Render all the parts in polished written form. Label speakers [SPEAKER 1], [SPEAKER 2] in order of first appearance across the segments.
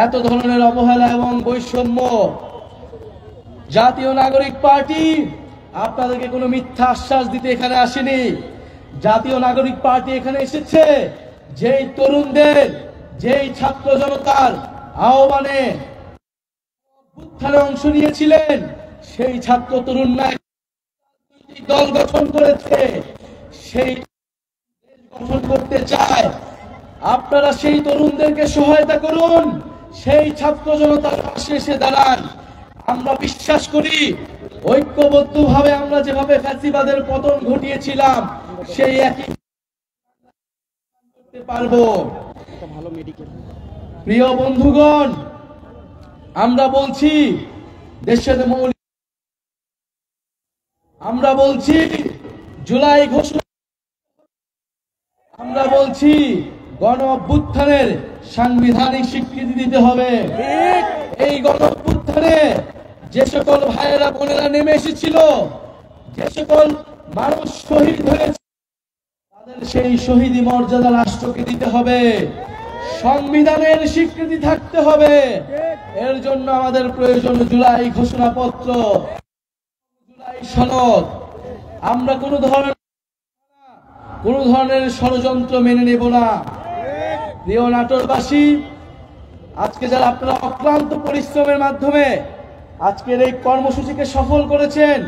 [SPEAKER 1] এত ধরনের অবহেলা এবং বৈষম্য। জাতীয় নাগরিক পার্টি আপনাদেরকে কোনো মিথ্যা আশ্বাস দিতে এখানে আসেনি। জাতীয় নাগরিক পার্টি এখানে এসেছে যেই তরুণদের, যেই ছাত্র জনতার আহ্বানে উত্থানে অংশ নিয়েছিলেন, সেই ছাত্র তরুণরা দল গঠন করেছে, সেই গঠন করতে চায়। আপনারা সেই তরুণদেরকে সহায়তা করুন, সেই ছাত্র জনতার পাশে এসে দাঁড়ান। আমরা বিশ্বাস করি ঐক্যবদ্ধভাবে আমরা যেভাবে ফ্যাসিবাদের পতন ঘটিয়েছিলাম সেই একই করতে পারবো। প্রিয় বন্ধুগণ, আমরা বলছি দেশের মৌলিক, আমরা বলছি জুলাই ঘোষণা, আমরা বলছি গণ অভ্যুত্থানের সাংবিধানিক স্বীকৃতি দিতে হবে। এই গণ অভ্যুত্থানে যে সকল ভাইয়েরা বোনেরা নেমে এসেছিল, যে সকল মানুষ শহীদ হয়েছে, তাদের সেই শহীদি মর্যাদা রাষ্ট্রকে দিতে হবে, সংবিধানের স্বীকৃতি থাকতে হবে। এর জন্য আমাদের প্রয়োজন জুলাই ঘোষণাপত্র, জুলাই সনদ। আমরা কোনো ধরনের ষড়যন্ত্র মেনে নেব না। প্রিয় নাটোরবাসী, আজকে যারা আপনারা অক্লান্ত পরিশ্রমের মাধ্যমে আজকের এই কর্মসূচিকে সফল করেছেন,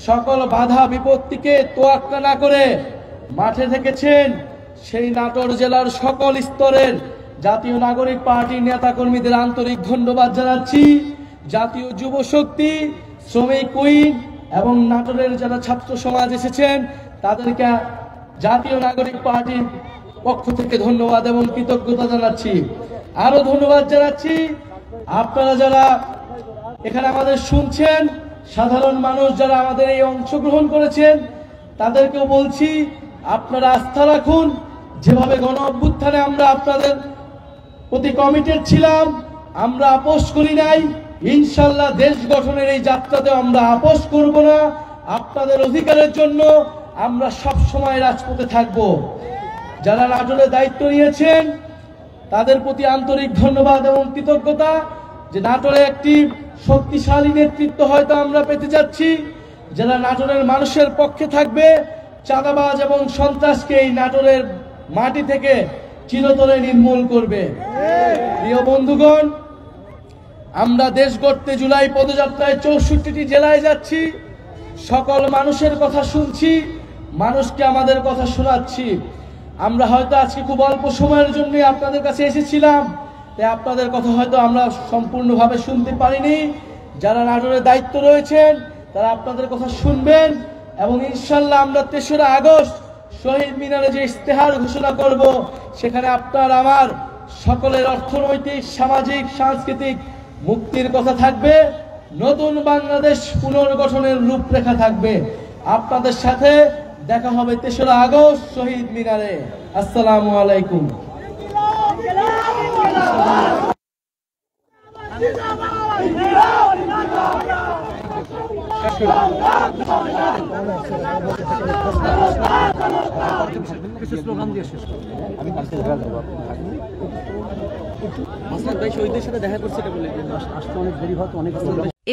[SPEAKER 1] সকল বাধা বিপত্তিকে তোয়াক্কা না করে মাঠে থেকেছেন, সেই নাটোর জেলার সকল স্তরের জাতীয় নাগরিক পার্টির নেতা কর্মীদের আন্তরিক ধন্যবাদ জানাচ্ছি। জাতীয় যুব শক্তি, শ্রমিক উইং এবং নাটোরের যারা ছাত্র সমাজ এসেছেন তাদেরকে জাতীয় নাগরিক পার্টির পক্ষ থেকে ধন্যবাদ এবং কৃতজ্ঞতা জানাচ্ছি। আরো ধন্যবাদ জানাচ্ছি আপনারা যারা এখানে আমাদের শুনছেন, সাধারণ মানুষ যারা আমাদের এই অংশগ্রহণ করেছেন, তাদেরকেও বলছি আপনারা আস্থা রাখুন। যেভাবে গণ অভ্যুত্থানে আমরা আপনাদের প্রতি কমিটেড ছিলাম, আমরা আপোষ করি নাই। ইনশাল্লাহ দেশ গঠনের এই যাত্রাতে আমরা আপোষ করব না। আপনাদের অধিকারের জন্য আমরা সব সময় রাজপথে থাকব। যারা নাটোরে দায়িত্ব নিয়েছেন তাদের প্রতি আন্তরিক ধন্যবাদ এবং কৃতজ্ঞতা, যে নাটোরে একটি শক্তিশালী নেতৃত্ব হয়তো আমরা পেতে যাচ্ছি, যারা নাটোরের মানুষের পক্ষে থাকবে, চাঁদাবাজ এবং সন্ত্রাসকে এই নাটোরের মাটি থেকে চিরতরে নির্মূল করবে। প্রিয় বন্ধুগণ, আমরা দেশ গড়তে জুলাই পদযাত্রায় 64টি জেলায় যাচ্ছি, সকল মানুষের কথা শুনছি, মানুষকে আমাদের কথা শোনাচ্ছি। আমরা হয়তো আজকে খুব অল্প সময়ের জন্য আপনাদের কাছে এসেছিলাম, তাই আপনাদের কথা হয়তো আমরা সম্পূর্ণভাবে শুনতে পারিনি। যারা নাটোরের দায়িত্ব রয়েছেন তারা আপনাদের কথা শুনবেন এবং ইনশাল্লাহ আমরা 3রা আগস্ট শহীদ মিনারে যে ইশতেহার ঘোষণা করব, সেখানে আপনার আমার সকলের অর্থনৈতিক, সামাজিক, সাংস্কৃতিক মুক্তির কথা থাকবে, নতুন বাংলাদেশ পুনর্গঠনের রূপরেখা থাকবে। আপনাদের সাথে দেখা হবে 3রা আগস্ট শহীদ মিনারে। আসসালামু আলাইকুম।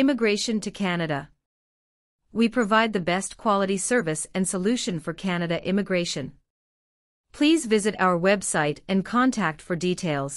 [SPEAKER 2] Immigration to Canada. We provide the best quality service and solution for Canada immigration. Please visit our website and contact for details.